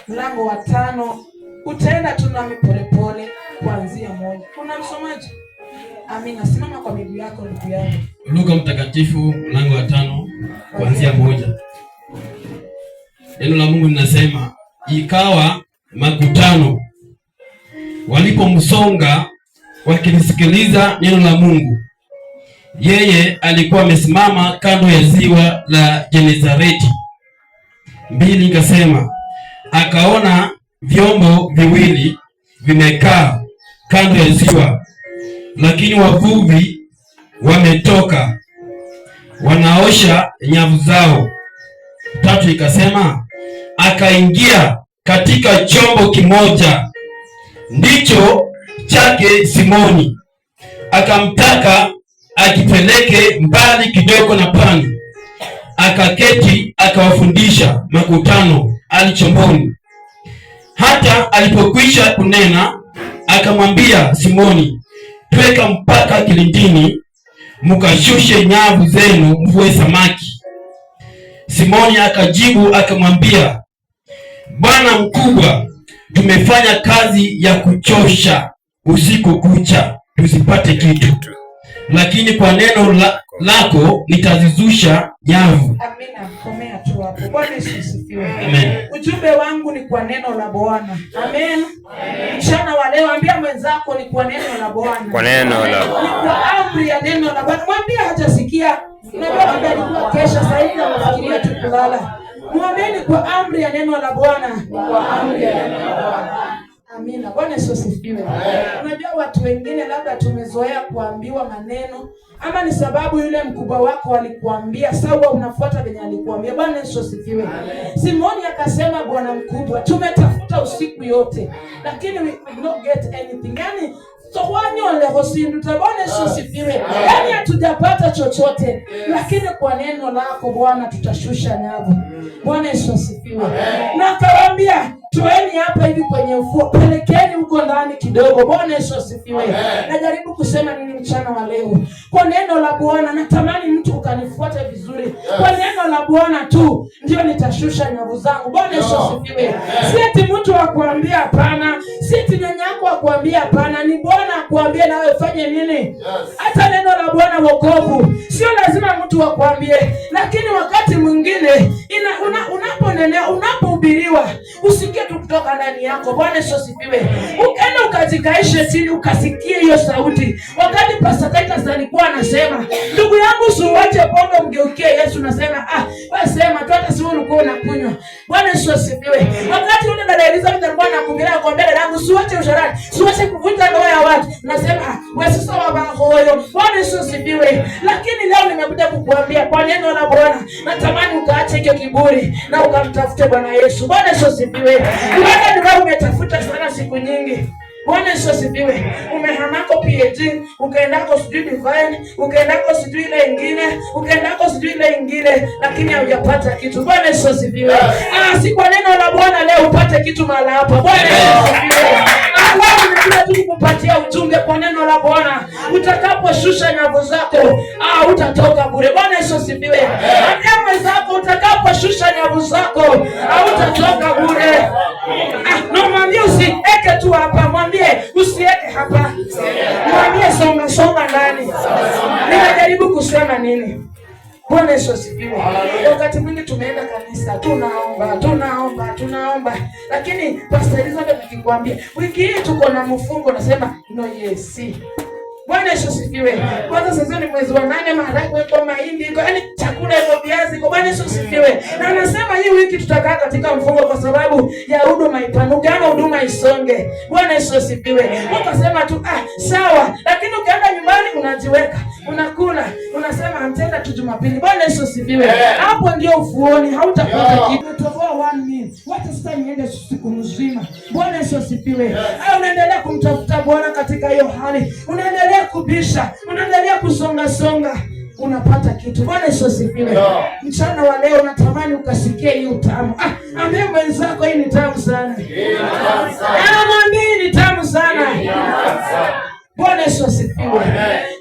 mlango wa 5. Utaenda tu nami polepole kuanzia 1. Kuna msomaji? Amina, simama kwa miguu yako ndugu yangu. Luka mtakatifu mlango wa 5 kuanzia 1. Neno la Mungu linasema, ikawa makutano walipomsonga wakilisikiliza neno la Mungu, yeye alikuwa amesimama kando ya ziwa la Genesareti. 2 ikasema, akaona vyombo viwili vimekaa kando ya ziwa, lakini wavuvi wametoka wanaosha nyavu zao. 3 ikasema, akaingia katika chombo kimoja ndicho chake Simoni, akamtaka akipeleke mbali kidogo na pwani. Akaketi akawafundisha makutano alichomboni. Hata alipokwisha kunena, akamwambia Simoni, tweka mpaka kilindini, mkashushe nyavu zenu mvue samaki. Simoni akajibu akamwambia, Bwana mkubwa, tumefanya kazi ya kuchosha usiku kucha tusipate kitu, lakini kwa neno lako nitazizusha nyavu. Amina. Komea tu hapo. Bwana Yesu asifiwe. Amen. Ujumbe wangu ni kwa neno la Bwana. Amen. Mchana wa leo ambia mwenzako ni kwa neno la Bwana. Kwa neno la Bwana. Ni kwa amri ya neno la Bwana. Mwambie hajasikia. Unajua labda alikuwa kesha, sasa hivi anafikiria tu kulala. Mwambie kwa amri ya neno la Bwana. Kwa amri ya neno la Bwana. Amina. Bwana Yesu asifiwe. Unajua watu wengine labda tumezoea kuambiwa maneno, ama ni sababu yule mkubwa wako alikuambia, sawa unafuata venye alikuambia. Bwana Yesu asifiwe. Simoni akasema, Bwana mkubwa, tumetafuta usiku yote lakini we could not get anything. Yani Bwana Yesu asifiwe. Yani hatujapata chochote, lakini kwa neno lako Bwana tutashusha nyavu. Bwana Yesu asifiwe. Na akawaambia, tueni hapa hivi kwenye ufuo, pelekeni huko ndani kidogo. Bwana Yesu asifiwe. Najaribu kusema nini mchana wa leo? Kwa neno la Bwana natamani mtu ukanifuate vizuri. Kwa neno la Bwana tu ndio nitashusha nyavu zangu. Bwana Yesu asifiwe. Si eti mtu akuambia hapana, si eti nyanyako akuambia hapana, ni Bwana akuambie na wewe fanye nini? Hata neno la Bwana wokovu sio lazima mtu akuambie, lakini wakati mwingine unaponenea, unapohubiriwa, usikie tu kutoka ndani yako. Bwana Yesu asifiwe. Ukaenda ukajikaishe chini ukasikie hiyo sauti. Wakati Pastor Titus alikuwa anasema, ndugu yangu usiwache pombe mgeukie Yesu, nasema wewe sema tu, hata sio ulikuwa unakunywa. Bwana Yesu asifiwe. Wakati yule dada Elizabeth alikuwa anakumbia kwa mbele yangu, usiwache usharati, usiwache kuvunja ndoa ya watu, nasema wewe sasa baba hoyo. Bwana Yesu asifiwe. Lakini leo nimekuja kukuambia kwa neno la Bwana, natamani ukaache hiyo kiburi na ukamtafute Bwana Yesu. Bwana Yesu asifiwe. Wewe ndio umetafuta sana siku nyingi. Bwana Yesu asifiwe. Umehamako PhD, ukaendako sijui divine, ukaendako sijui ile ingine, ukaendako sijui ile ingine, lakini haujapata kitu. Bwana Yesu asifiwe. Si kwa neno la Bwana leo upate kitu mahali hapa. Bwana Yesu asifiwe. Leo nimekuja tu kukupatia ujumbe kwa neno la Bwana. Utakaposhusha nyavu zako, utatoka bure. Bwana Yesu asifiwe. Nyavu zako utakaposhusha nyavu zako, utatoka bure. Mwambie usieke tu hapa, mwambie usieke hapa. Mwambie songa ndani. Ninajaribu kusema nini? Bwana Yesu asifiwe. Wakati mwingi tumeenda kanisa, tunaomba. Lakini Pastor Elizabeth akikwambia, wiki hii tuko na mfungo, nasema no yes. Bwana Yesu asifiwe. Kwanza sasa ni mwezi wa 8, maharagwe kwa mahindi, yaani chakula iko viazi. Bwana Yesu asifiwe. Na anasema hii wiki tutakaa katika mfungo kwa sababu ya huduma ipanuke, ama huduma isonge. Bwana Yesu asifiwe. Ukasema tu sawa, lakini ukaenda nyumbani unajiweka, unakula, unasema nitaenda tu Jumapili. Bwana Yesu asifiwe. Hapo ndio ufuoni, hautapata kitu. Utakuwa 1 minute. Wacha sasa niende siku mzima. Bwana Yesu asifiwe. Unaendelea kumtafuta Bwana katika hiyo hali. Unaendelea kubisha, unaendelea kusonga, unapata kitu. Bwana Yesu asifiwe. Mchana wa leo natamani ukasikie hiyo utamu. Ambie mwenzako hii ni tamu sana. Mwambie ni tamu sana. Bwana Yesu asifiwe.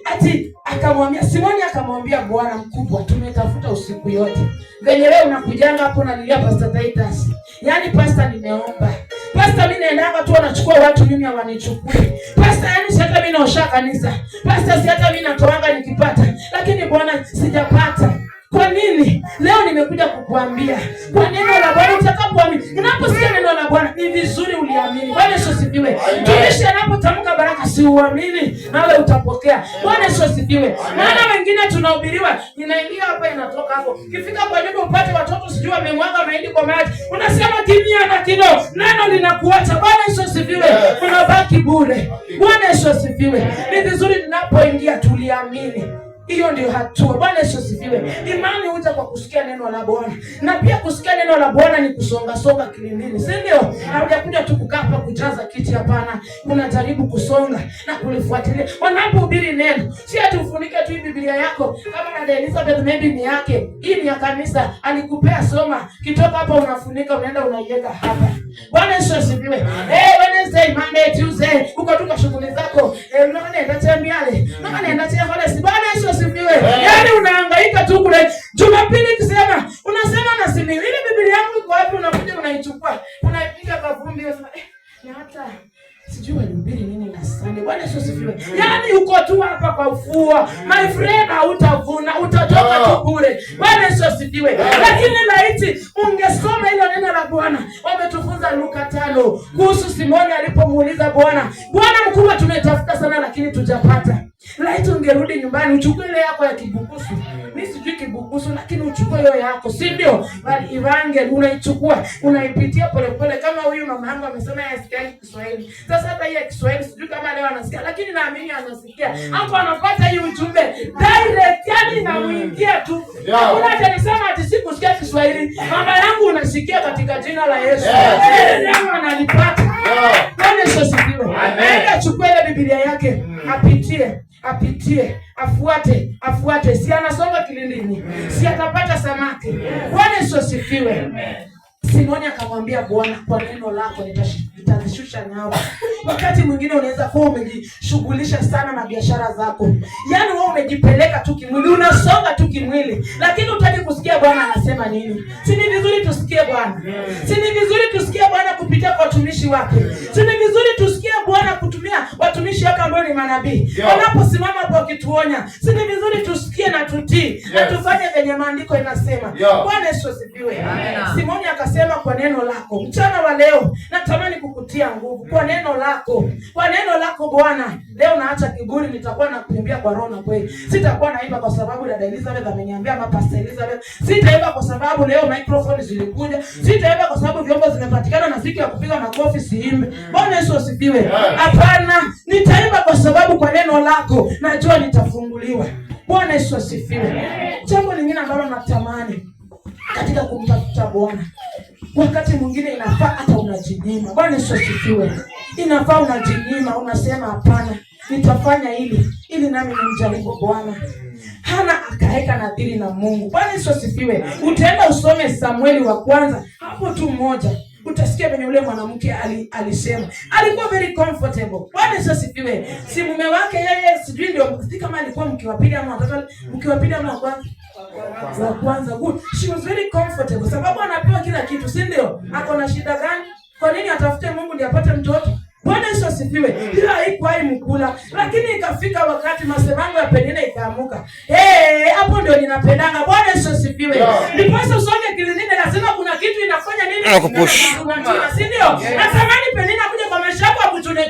Ati akamwambia Simoni, akamwambia Bwana mkubwa, tumetafuta usiku yote. Venye leo unakujanga hapo na nilia Pastor Titus. Yaani pastor nimeomba. Pastor mimi naendanga tu wanachukua watu mimi hawanichukui. Pastor yani si hata mimi naosha kanisa. Pastor si hata mimi natoanga nikipata. Lakini Bwana sijapata. Kwa nini? Leo nimekuja kukuambia. Kwa neno la Bwana utakapoamini. Unaposikia neno la Bwana ni vizuri uliamini. Bwana Yesu asifiwe. Tumishi anapotamka baraka si uamini nawe utapokea. Bwana Yesu asifiwe. Maana wengine tunahubiriwa inaingia hapa inatoka hapo. Ukifika kwa nyumba upate watoto sijui wamemwaga mahindi kwa maji. Unasema kimia na kidogo. Neno linakuacha. Bwana Yesu asifiwe. Unabaki bure. Bwana Yesu asifiwe. Ni vizuri tunapoingia tuliamini. Hiyo ndio hatua. Bwana Yesu asifiwe. Imani huja kwa kusikia neno la Bwana. Na pia kusikia neno la Bwana ni kusonga kilindini. Si ndio? Haujakuja tu kukaa hapa kujaza kiti, hapana. Unajaribu kusonga na kulifuatilia. Wanapohubiri neno, si ati ufunike tu Biblia yako kama na Elizabeth maybe ni yake. Hii ni ya kanisa, alikupea soma. Kitoka hapa unafunika unaenda unaiweka hapa. Bwana Yesu asifiwe. Wednesday, Monday, Tuesday, uko tu kwa shughuli zako. Unaenda tembele. Unaenda tembele. Bwana Yesu asifiwe. Yaani unahangaika tu kule. Jumapili kisema, unasema na simi. Ile Biblia yangu iko wapi? Unakuja unaichukua. Unaipiga kavumbi unasema na hata sijui walihubiri nini na Sunday. Bwana Yesu asifiwe. Yaani uko tu hapa kwa ufuo. My friend, hautavuna, utatoka tu bure. Bwana Yesu asifiwe. Lakini laiti ungesoma hilo neno la Bwana. Wametufunza Luka 5 kuhusu Simoni alipomuuliza Bwana, Bwana mkubwa tumetafuta sana lakini tujapata. Laiti ungerudi nyumbani uchukue ile yako ya kibukusu. Mimi sijui kibukusu lakini uchukue hiyo yako, si ndio? Bali irange unaichukua, unaipitia polepole kama huyu mama yangu amesema yasikia Kiswahili. Sasa hata hiyo Kiswahili sijui kama leo anasikia lakini naamini anasikia. Hapo anapata hiyo ujumbe direct, yani inamuingia tu. Hakuna haja nisema ati sikusikia Kiswahili. Mama yangu unasikia katika jina la Yesu. Ndio analipata. Bwana Yesu asifiwe. Amen. Achukue ile Biblia yake, apitie, afuate. Si anasonga kilindini. Si atapata samaki. Bwana Yesu asifiwe. Simoni akamwambia Bwana, kwa neno lako nitazishusha nyavu. Wakati mwingine unaweza kuwa umejishughulisha sana na biashara zako. Yaani wewe umejipeleka tu kimwili, unasonga tu kimwili. Lakini utaki kusikia Bwana anasema nini? Si ni vizuri tusikie Bwana. Si ni vizuri tusikie Bwana kupitia kwa watumishi wake. Si ni vizuri tusikie Bwana kutumia watumishi wake ambao ni manabii. Wanaposimama hapo kituonya. Si ni vizuri tusikie na tutii. Na tufanye venye maandiko inasema. Bwana Yesu asifiwe. Simoni akasema kwa neno lako. Mchana wa leo natamani kukutia nguvu kwa neno lako. Kwa neno lako Bwana. Leo naacha kiburi, nitakuwa nakuimbia kwa roho na kweli. Sitakuwa naimba kwa sababu dada Elizabeth ameniambia ama Pastor Elizabeth. Sitaimba kwa sababu leo microphone zilikuja. Sitaimba kwa sababu vyombo zimepatikana na siku ya kupiga makofi siimbe. Bwana Yesu asifiwe. Hapana, nitaimba kwa sababu kwa neno lako najua nitafunguliwa. Bwana Yesu asifiwe. Jambo lingine ambalo natamani katika kumtafuta Bwana, wakati mwingine inafaa hata unajinyima. Bwana Yesu asifiwe. Inafaa unajinyima, unasema hapana, nitafanya ili nami nimjaribu Bwana. Hana akaeka nadhiri na Mungu. Bwana Yesu asifiwe. Utaenda usome Samueli wa kwanza, hapo tu mmoja. Utasikia venye ule mwanamke alisema. Alikuwa very comfortable. Bwana Yesu asifiwe. Si mume wake yeye sijui ndio kama alikuwa mke wa pili ama wa kwanza. Good. She was very comfortable. Sababu anapewa kila kitu, si ndio? Ako na shida gani? Kwa nini atafute Mungu ndiye apate mtoto? Bwana Yesu asifiwe. Bila haikuwa mkula, lakini ikafika wakati masemango ya Penina ikaamuka. Hapo ndio ninapendanga. Bwana Yesu asifiwe. Ndiposa usonge kilindini, lazima kuna kitu inafanya nini? Inakupush. Si ndio? Natamani Penina kuja kwa maisha yako akutune.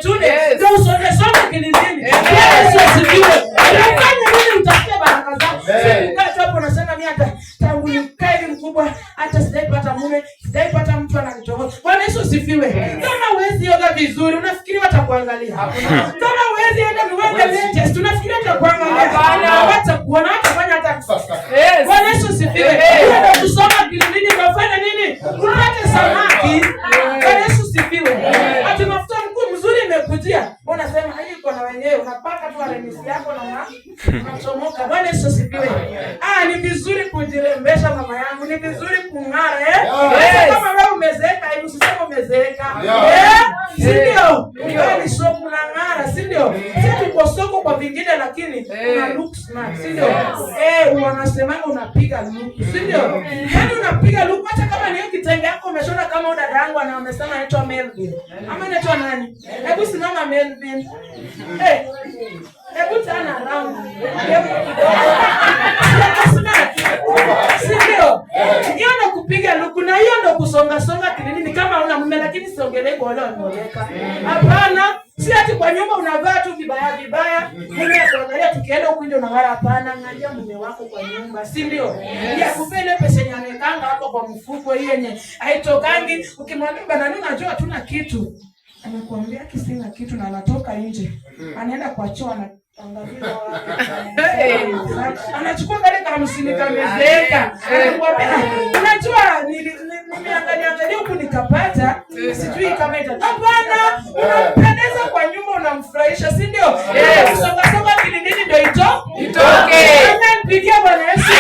Ndio usonge kilindini. Bwana Yesu asifiwe. Unafanya nini utafute baraka zako? Sikukaa hapo unasema mimi hata tangu nikae mkubwa hata sijaipata mume, sijaipata mtu ananitoa. Bwana Yesu asifiwe. Kama huwezi yoga vizuri, unafikiri watakuangalia? Kama huwezi enda niweke latest, unafikiri watakuangalia? Watakuona, watafanya hata. Bwana Yesu asifiwe. Ndio kusoma kilindini unafanya nini? Unapata samaki. Bwana Yesu asifiwe. Ati mafuta mkuu mzuri imekujia. Unasema haiko na wenyewe, unapaka tu remisi yako na unachomoka. Bwana Yesu asifiwe. Ni vizuri kujirembesha mama yangu, ni vizuri kung'ara kama wewe umezeeka hivi usiseme umezeeka. Si ndio? Ni soko la ng'ara, si ndio? Sisi tuko soko kwa vingine lakini una look smart, si ndio? Wanasema unapiga look, si ndio? Yaani unapiga look hata kama ni kitenge yako umeshona kama dada yangu na amesema anaitwa Melvin. Ama anaitwa nani? Hebu simama Melvin. Hebu tana around. Sio. Hiyo ndo kupiga luku na hiyo ndo kusonga songa kilini ni kama una mume lakini siongelee gole unaoleka. Hapana, si ati kwa nyumba unavaa tu vibaya vibaya. Mume anaangalia tukienda huko ndio unangara, hapana, angalia mume wako kwa nyumba, si ndio? Ya kupele pesa yenye amekanga hapo kwa mfuko hiyo yenye haitokangi. Ukimwambia bana unajua hatuna kitu, anakuambia kisina kitu na anatoka nje. Anaenda kwa choo na anachukua kale kama msinika mezeeka. Unajua nimeangalia huku nikapata sijui kama ita. Hapana, unampendeza kwa nyumba, unamfurahisha, si ndio? Songa kilindini ndio itoke. Nipigia Bwana Yesu.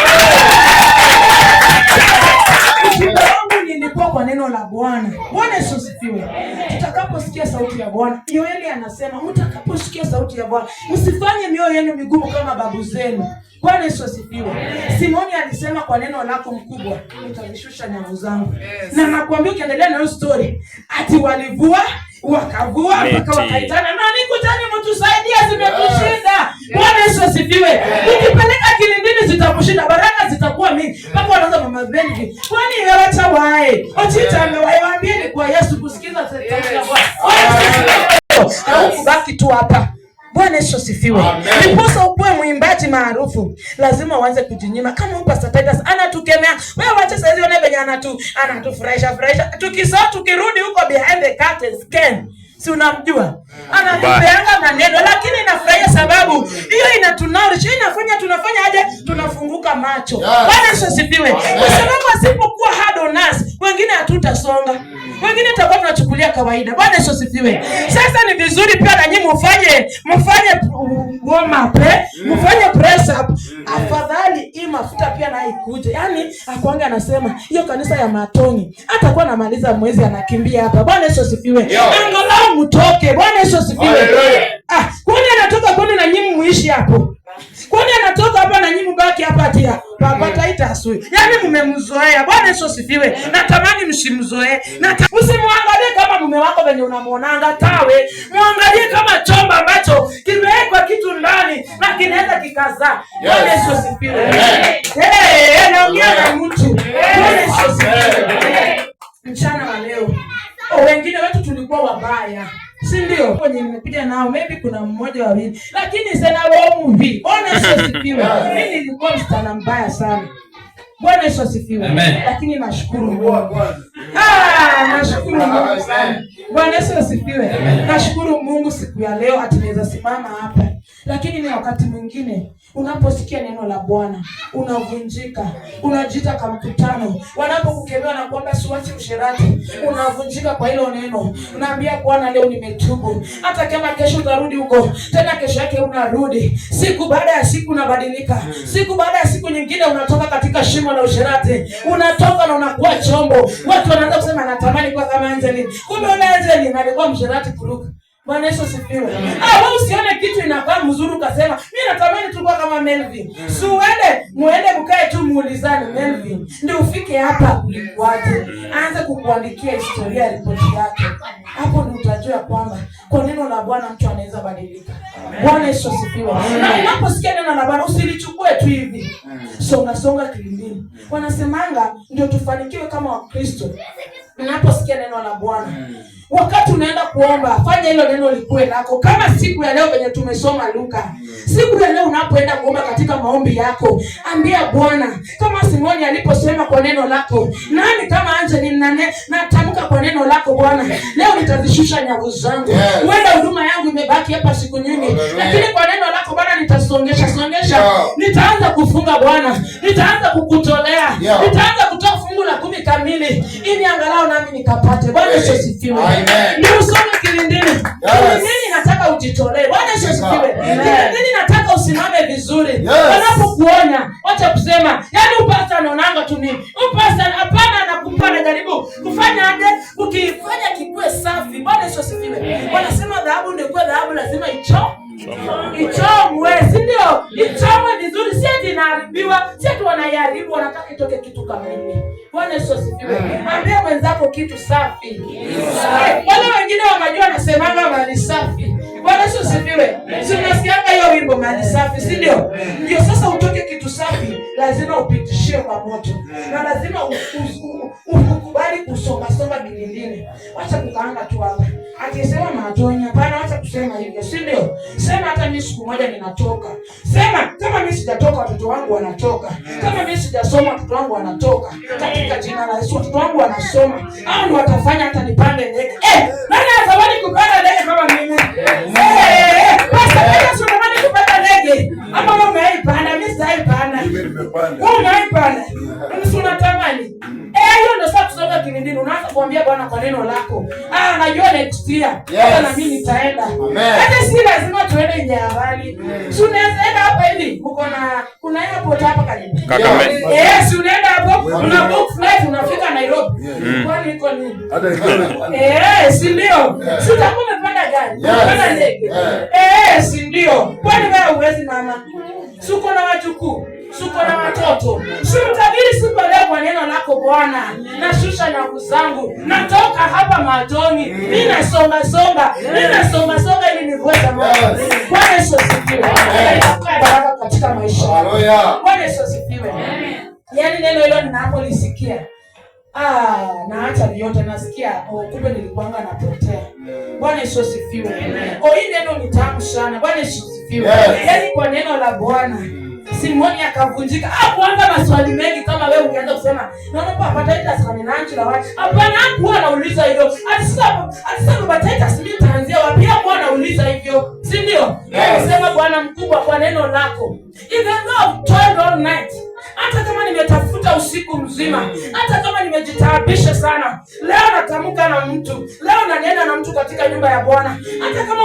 Nilikuwa kwa neno la Bwana. Bwana Yesu asifiwe. Tutakaposikia sauti ya Bwana, Yoeli anasema mtakaposikia sauti ya Bwana, msifanye mioyo yenu migumu kama babu zenu. Bwana Yesu asifiwe. Simoni alisema kwa neno lako mkubwa utanishusha nyavu zangu. Na nakwambia ukiendelea na hiyo story, ati walivua, wakavua, mpaka wakaitana, na nikutani mtusaidia zimekushinda. Bwana Yesu asifiwe. Ukipeleka kilindini zitakushinda, baraka zitakuwa mingi. Mpaka wanaanza mama Benji. Kwani yewacha wae. Ochita amewaambia ni kwa Yesu kusikiza sauti ya Bwana. Na ukubaki tu hapa. Bwana Yesu asifiwe. Niposa ukuwe mwimbaji maarufu, lazima uanze kujinyima. Kama Pastor Titus anatukemea, wewe wacha saizi one venye anatufurahisha. Tukisao tukirudi huko behind the curtains Ken, si unamjua? Anatupeanga maneno lakini inafurahia sababu hiyo inatunourish, tunafanya aje? Tunafunguka macho. Bwana Yesu asifiwe. Kwa sababu asipokuwa hard on us, wengine hatutasonga. Wengine tutakuwa tunachukulia kawaida. Bwana Yesu asifiwe. Sasa ni vizuri pia na nyinyi mfanye warm up, mfanye press up. Afadhali hii mafuta pia na ikuje. Yaani akwanga anasema hiyo kanisa ya Matoni atakuwa anamaliza mwezi anakimbia hapa. Bwana Yesu asifiwe. Angalau mtoke. Bwana Yesu asifiwe. Kwani anatoka kwani na nyinyi muishi hapo? Kwani anatoka hapa na nyinyi mbaki hapa atia? Baba taita asui. Yaani mmemzoea. Bwana Yesu asifiwe. Natamani msimzoee. Usimwangalie kama mume wako venye unamuonanga tawe. Muangalie kama chomba ambacho kimewekwa kitu ndani na kinaweza kikazaa. Bwana Yesu asifiwe. Naongea na mtu. Bwana Yesu asifiwe. Mchana wa leo, wengine wetu tulikuwa wabaya, si ndio? Kwenye nimekuja nao maybe kuna mmoja wawili, lakini sana wao mvi. Bwana Yesu asifiwe. Mimi nilikuwa msichana mbaya sana. Bwana Yesu asifiwe. Lakini nashukuru Mungu. Nashukuru Mungu sana. Bwana Yesu asifiwe. Nashukuru Mungu siku ya leo atinaweza simama hapa. Lakini ni wakati mwingine unaposikia neno la Bwana unavunjika, unajiita kama mkutano. Wanapokukemea na kuomba usiache usherati, unavunjika kwa hilo neno. Unaambia Bwana, leo nimetubu. Hata kama kesho utarudi huko, tena kesho yake unarudi. Siku baada ya siku unabadilika. Siku baada ya siku nyingine unatoka katika shimo la usherati. Unatoka na unakuwa chombo. Watu wanaanza kusema natamani kuwa kama Angelina. Kumbe una Angelina alikuwa msherati kuruka. Bwana Yesu asifiwe. Wewe usione kitu inakaa mzuri ukasema mimi natamani tu kuwa kama Melvin. Muende mkae tu muulizane Melvin. Ndio ufike hapa ulikuaje. Aanze kukuandikia historia ya ripoti yake. Hapo ndio utajua kwamba kwa neno la Bwana mtu anaweza badilika. Bwana Yesu asifiwe. Na unaposikia neno la Bwana usilichukue tu hivi. Songa kilindini. Wanasemanga ndio tufanikiwe kama Wakristo. Unaposikia neno la Bwana, wakati unaenda kuomba, fanya hilo neno likuwe lako. Kama siku ya leo venye tumesoma Luka, siku ya leo unapoenda kuomba katika maombi yako, ambia Bwana, kama Simoni aliposema kwa neno lako, nani kama Angelina natamka kwa neno lako Bwana, leo nitazishusha nyavu zangu. Huenda huduma yangu imebaki hapa siku nyingi, lakini kwa neno lako Bwana nitasongesha. Nitaanza kufunga Bwana, nitaanza kukutolea, nitaanza kutoa fungu la 10 kamili ili angalau nami nikapate. Bwana Yesu asifiwe. Ndio usome kilindini. Kilindini nataka ujitolee. Bwana Yesu asifiwe. Kilindini nataka usimame vizuri. Wanapokuonya, acha kusema, yaani upasta anaonanga tu nini? Upasta hapana, anakupa na jaribu kufanya aje? Ukifanya kikuwe safi. Bwana Yesu asifiwe. Wanasema dhahabu ndio kwa dhahabu lazima ichomwe. Yesu asifiwe. Ambia mwenzako kitu safi. Wale wengine wanajua wanasemanga mali safi. Bwana Yesu asifiwe. Si unasikianga hiyo wimbo mali safi, si ndio? Ndio sasa utoke kitu safi, lazima upitishie kwa moto. Na lazima ukubali kusonga kilindini. Acha kukaanga tu hapa. Akisema matonya, hapana, acha kusema hivyo, si ndio? Sema hata mimi siku moja ninatoka. Sema kama mimi sijatoka watoto wangu wanatoka. Kama mimi sijasoma watoto wangu wanatoka. Katika jina la Yesu watoto wangu wanasoma. Hao ndio watafanya hata nipande ndege. Nani atamani kupanda ndege kama mimi? Basta Yesu atamani kupanda ndege. Ama wewe unaipanda, mimi sijaipanda. Wewe unaipanda. Mimi unatamani. Hiyo ndio sasa tusonga kilindini. Unaanza kuambia Bwana kwa neno lako. Najua next year. Hata na mimi nitaenda. Hata si lazima tuende nje ya mbali. Tunaweza enda hapa hivi. Kuna airport hapa karibu. Si unaenda hapo, una book flight unafika Nairobi. Kwani iko nini? Hata iko. Si ndio? Sitakuwa umepanda gari. Unapanda ndege. Si ndio? Kwani wewe huwezi mama? Suko na wajukuu. Suko na watoto. Simtabiri siku leo kwa neno lako Bwana. Nashusha nyavu zangu. Natoka hapa matoni. Mimi nasonga ili niweze Mungu. Bwana Yesu asifiwe. Baraka katika maisha. Haleluya. Bwana Yesu asifiwe. Yaani neno hilo ninapolisikia naacha vyote nasikia kumbe nilikuanga napotea. Bwana Yesu asifiwe. Hii neno ni tamu sana. Bwana Yesu asifiwe. Yaani kwa neno la Bwana Simoni akavunjika. Hakuanza maswali mengi kama wewe ungeanza kusema naona Papa Titus kanenanchi la watu. Hapana, hakuwa anauliza hivyo. Alisema Baba Titus mimi taanzia wapi? Hakuwa anauliza hivyo. Si ndio? Anasema Bwana mkubwa kwa neno lako. Even though toiled all night. Hata kama nimetafuta usiku mzima, hata kama nimejitaabisha sana, leo natamka na mtu. Leo nanena na mtu katika nyumba ya Bwana. Hata kama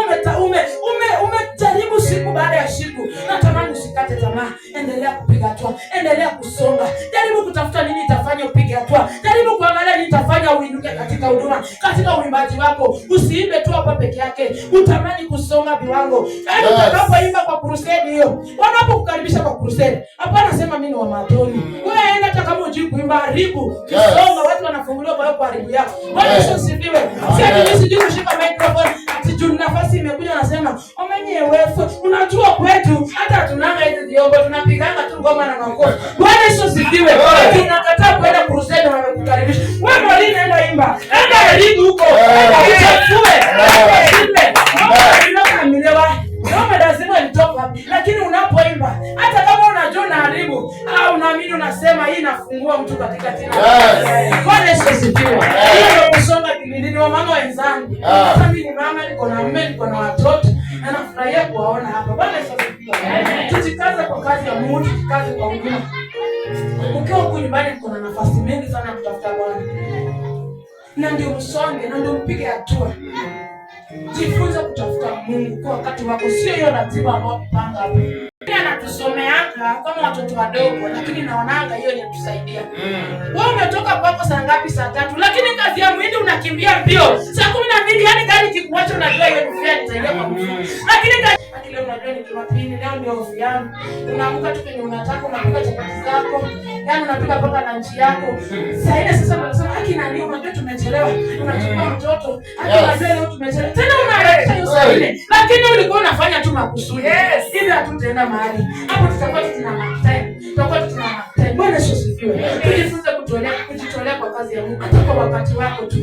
umejaribu siku baada ya siku, natamani usikate tamaa. Endelea kupiga hatua, endelea kusonga. Jaribu kutafuta nini itafanya upige hatua. Jaribu kuangalia nini itafanya uinuke katika huduma, katika uimbaji wako. Usiimbe tu hapa peke yake. Utamani kusonga viwango. Yaani utakapoimba kwa crusade hiyo, wanapokukaribisha kwa crusade, hapana sema mimi ni wa matoni. Wewe enda hata kama hujui kuimba haribu. Kisonga watu wanafunguliwa kwa haribu yako. Bwana Yesu asifiwe. Si ati sijui kushika microphone, ati juu nafasi imekuja nasema, "Omenyewe unajua kwetu hata tunanga hizi vyombo tunapiganga tu ngoma na makofi." Bwana Yesu asifiwe. Tunakataa kwenda crusade na wamekukaribisha. Wewe mwalimu enda imba. Enda haribu huko. Uchafue. Ndio lazima nitoka. Lakini unapoimba hata kama unajua na haribu unaamini unasema hii inafungua mtu katika jina. Bwana Yesu asifiwe. Hiyo ndio kusonga kilindini wa mama wenzangu. Hata mimi ni mama, niko na mume, niko na watoto na nafurahia kuwaona hapa. Bwana Yesu asifiwe. Tujikaze kwa kazi ya Mungu, tujikaze kwa huduma. Ukiwa huko nyumbani kuna nafasi mengi sana kutafuta Bwana. Na ndio msonge, na ndio mpige hatua. Jifunze kutafuta Mungu kwa wakati wako, sio hiyo ratiba ambayo mpanga hapo. Pia anatusomeanga kama watoto wadogo, lakini naonanga hiyo inatusaidia. Wewe umetoka kwako saa ngapi? Saa 3. Lakini kazi ya mwindi unakimbia mbio. Saa 12 yani gari kikuacha unajua hiyo ni fair itaingia kwa mfumo. Lakini leo unajua ni Jumapili, leo ndio off yangu. Unaamka tu kwenye unataka, unapika chapati zako, yani unapika mpaka na nchi yako. Saa ile sasa unasema haki na nini, unajua tumechelewa. Unachukua mtoto, haki unajua leo tumechelewa. Tena unaharakisha hiyo saa ile. Lakini ulikuwa unafanya tu makusudi. Hivi hatutaenda mahali. Hapo tutakuwa tuna time. Tutakuwa tuna time. Bwana Yesu asifiwe. Tujifunze kujitolea kwa kazi ya Mungu hata kwa wakati wako tu.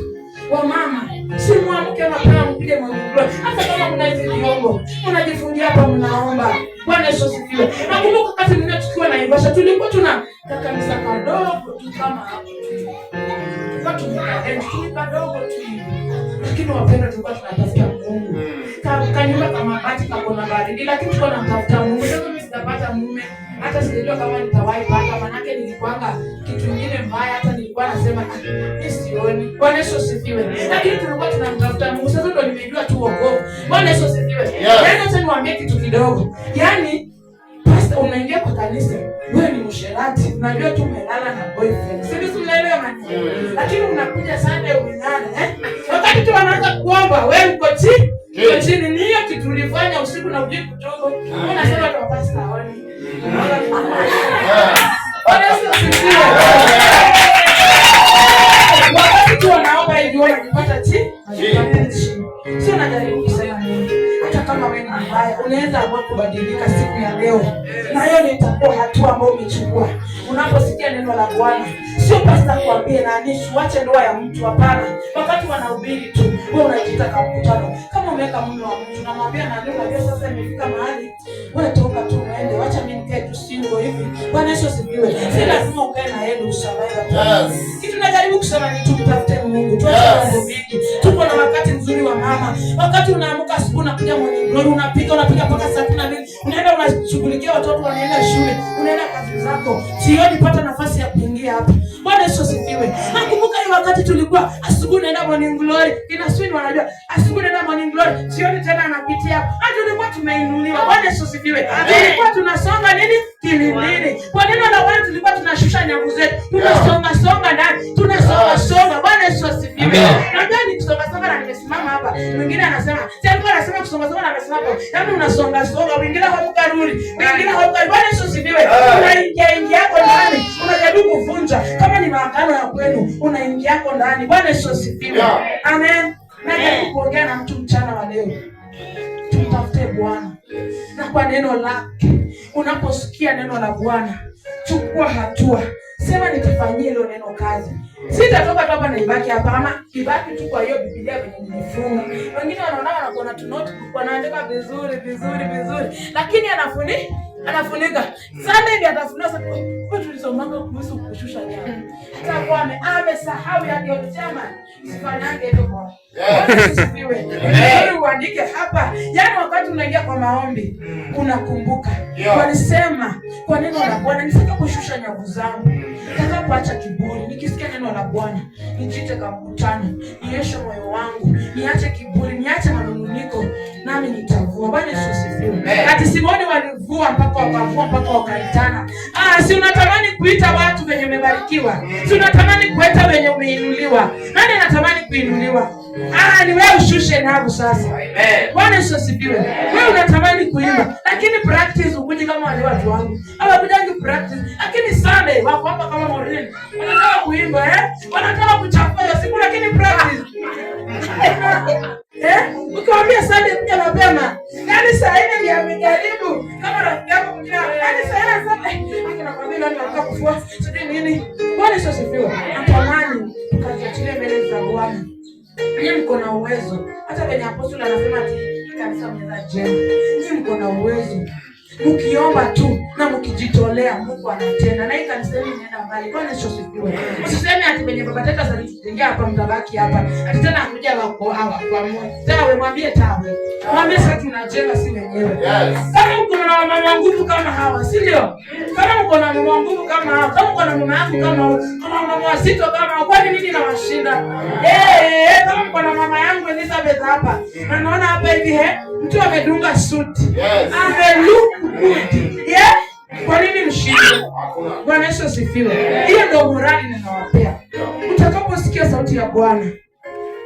Wa mama, si muamke mapema mpige Mungu. Hata kama kuna hizo viongo, unajifungia hapa mnaomba. Bwana Yesu asifiwe. Nakumbuka wakati mwingine tukiwa na Ivasha tulikuwa tuna kanisa kadogo tu kama hapo. Watu ni kadogo tu. Lakini wapenda tulikuwa tunatafuta Mungu. Kanyumba kama bati kakona baridi, lakini tulikuwa tunatafuta Mungu. Sasa mimi sitapata mume. Hata sijajua kama nitawahi pata, manake nilikuanga kitu kingine mbaya, hata nilikuwa nasema sioni. Bwana Yesu asifiwe. Lakini tulikuwa tunamtafuta Mungu. Sasa ndo nimejua tu wokovu. Bwana Yesu asifiwe. Yaani acha niwaambie kitu kidogo. Yaani pastor unaingia kwa kanisa, wewe ni msherati. Unajua tu umelala na boyfriend. Sisi tunaelewa mani. Lakini unakuja Sunday umelala, wakati tu wanaanza kuomba, wewe uko chini. Ni hiyo kitu ulifanya usiku na ujibu kutoka. Unasema tu pastor haoni. Bwana Yesu asifiwe. chini. Sio najaribu kusema nini. Hata kama wewe ni mbaya, unaweza amua kubadilika siku ya leo. Na hiyo ni itakuwa hatua ambayo umechukua. Unaposikia neno la Bwana, sio pasta kuambie na uache ndoa ya mtu, hapana. Wakati wanahubiri tu, wewe unajiita kama mkutano. Kama umeweka mume wa mtu, namwambia na ndio unajua sasa imefika mahali, wewe toka tu uende, acha mimi nikae tu single hivi. Bwana Yesu asifiwe. Si lazima ukae na yeye usawaida. Kitu najaribu kusema ni tumtafute Mungu. Tuache mambo mengi. Tuko na wakati mzuri wa mama. Wakati unaamka asubuhi unapiga morning glory, unapiga mpaka saa 12. Unaenda unashughulikia watoto wanaenda shule, unaenda kazi zako. Sioni pata nafasi ya kuingia hapa. Bwana Yesu asifiwe. Nakumbuka ile wakati tulikuwa asubuhi naenda morning glory. Kina swini wanajua asubuhi naenda morning glory. Sioni tena anapitia hapa. Hata tulikuwa tumeinuliwa. Bwana Yesu asifiwe. Tulikuwa tunasonga nini? Kilindini. Kwa neno la Bwana tulikuwa tunashusha nyavu zetu. Tunasonga ndani. Tunasonga. Bwana Yesu asifiwe. Najua ni kusonga na nimesimama hapa. Mwingine anasema, si alikuwa anasema kusonga na amesimama hapo. Yaani unasonga. Wengine hawakarudi. Wengine hawakarudi. Bwana Yesu asifiwe. Unaingia yako ndani. Unajaribu kuvunja. Kama ni maagano ya kwenu, unaingia yako ndani. Bwana Yesu asifiwe. Amen. Najaribu kuongea na mtu mchana wa leo. Tumtafute Bwana. Na kwa neno lake, unaposikia neno la Bwana, chukua hatua. Sema nitafanyia hilo neno kazi. Sitatoka tu hapa na ibaki hapa ama ibaki tu kwa hiyo Biblia kwenye nifunga. Wengine wanaona wanakuwa tu notebook wanaandika vizuri. Lakini anafunika. Sunday ndiye atafunua sasa. Kwa tulisomanga kuhusu kushusha nyama. Hata kwa amesahau ya ndio chama. Sifanyange hivyo kwa. Sifiwe. Ndio uandike hapa. Yaani wakati unaingia kwa maombi unakumbuka. Walisema kwa neno la Bwana nifike kushusha nyavu zangu. Nitakapoacha kiburi, nikisikia neno la Bwana, nijite kama mkutano, nioshe moyo wangu, niache kiburi, niache manunguniko, nami nitavua. Bwana Yesu asifiwe. Ati Simoni walivua mpaka wakaitana. Si unatamani kuita watu wenye umebarikiwa? Si unatamani kuita wenye umeinuliwa? Nani anatamani kuinuliwa? Ni wewe ushushe nyavu sasa. Amen. Bwana Yesu asifiwe. Wewe unatamani kuimba, lakini practice ukuje kama wale watu wangu. Hawakujangi practice, lakini Sunday wako hapa kama Maureen. Wanataka kuimba, wanataka kuchapa hiyo siku lakini practice. Ukiwaambia Sunday kuja mapema. Yaani saa 4 ndio amejaribu. Kama rafiki yako mwingine, yaani saa 4 sasa. Akinakwambia nani anataka kufua? Sijui nini. Bwana Yesu asifiwe. Natamani tukajiachilie mbele za Bwana. Nyinyi mko na uwezo. Hata kwenye apostoli anasema ati kanisa mnaweza jenga. Nyinyi mko na uwezo. Mkiomba tu na mkijitolea Mungu anatenda. Na hii kanisa hili inaenda mbali. Bwana Yesu asifiwe. Usiseme ati kwenye baba tata alitujengea hapa mtabaki hapa. Ati tena akuja wako hawa kwa moyo. Tawe mwambie tawe. Mwambie sasa tunajenga si wenyewe. Kama mko na mama nguvu kama hawa, si ndio? Kama mko na mama nguvu kama hawa, kama mko na mama yako kama hawa, kama mama wasito kama hawa, kwani nini na washinda? Kama mko na mama yangu Elizabeth hapa. Na naona hapa hivi mtu amedunga suti. Amelook good. Kwa nini mshinde? Bwana Yesu asifiwe. Hiyo ndio morali ninawapea. Utakaposikia sauti ya Bwana,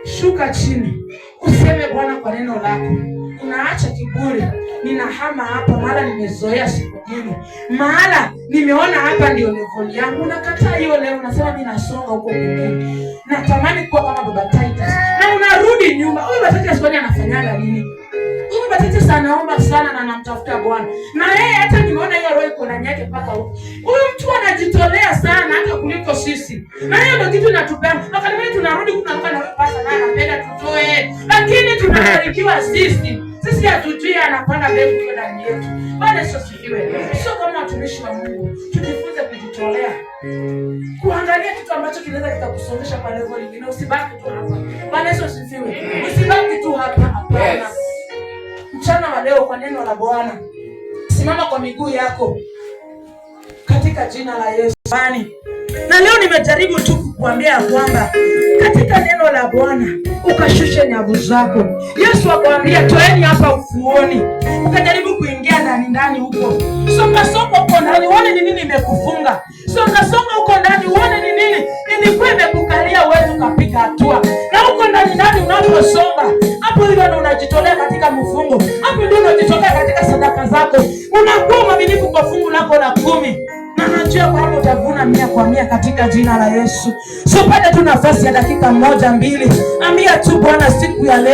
shuka chini. Useme Bwana kwa neno lako. Unaacha kiburi. Ninahama hapa mahala nimezoea siku nyingi. Mahala nimeona hapa ndio level yangu. Unakataa hiyo leo, unasema mimi nasonga huko kwingine. Natamani kuwa kama Baba Titus. Na unarudi nyuma. Huyu Baba Titus kwani anafanyaga nini? Huyu Baba Titus anaomba sana na anamtafuta Bwana. Na yeye hata nimeona hiyo roho iko ndani yake mpaka huko. Huyu mtu anajitolea sana hata kuliko sisi. Na hiyo ndio kitu inatupenda. Wakati mwingine tunarudi kunakuwa na wewe pasa naye anapenda tutoe. Lakini tunabarikiwa sisi. Sisi hatujui anapanda mbegu kwa ndani yetu. Bwana Yesu asifiwe. Sio kama watumishi wa Mungu. Tujifunze kujitolea. Kuangalia kitu ambacho kinaweza kikakusongesha kwa level nyingine. Usibaki tu hapa. Bwana Yesu asifiwe. Usibaki tu hapa hapana. Mchana wa leo kwa neno la Bwana, simama kwa miguu yako katika jina la Yesu. Na leo nimejaribu tu kukuambia kwamba katika neno la Bwana ukashushe nyavu zako. Yesu akwambia toeni hapa ufuoni. Ukajaribu kuingia ndani huko. Songa huko ndani uone ni nini imekufunga. Songa huko ndani uone ni nini ilikuwa imekukalia wewe ukapiga hatua. Na huko ndani unaposonga, hapo ndio unajitolea katika mfungo. Hapo ndio unajitolea katika sadaka zako. Unakuwa mwaminifu kwa fungu lako la 10. Na ujue kwamba utavuna 100 kwa 100 katika jina la Yesu. So pata tu nafasi ya dakika 1 2, ambia tu Bwana siku ya leo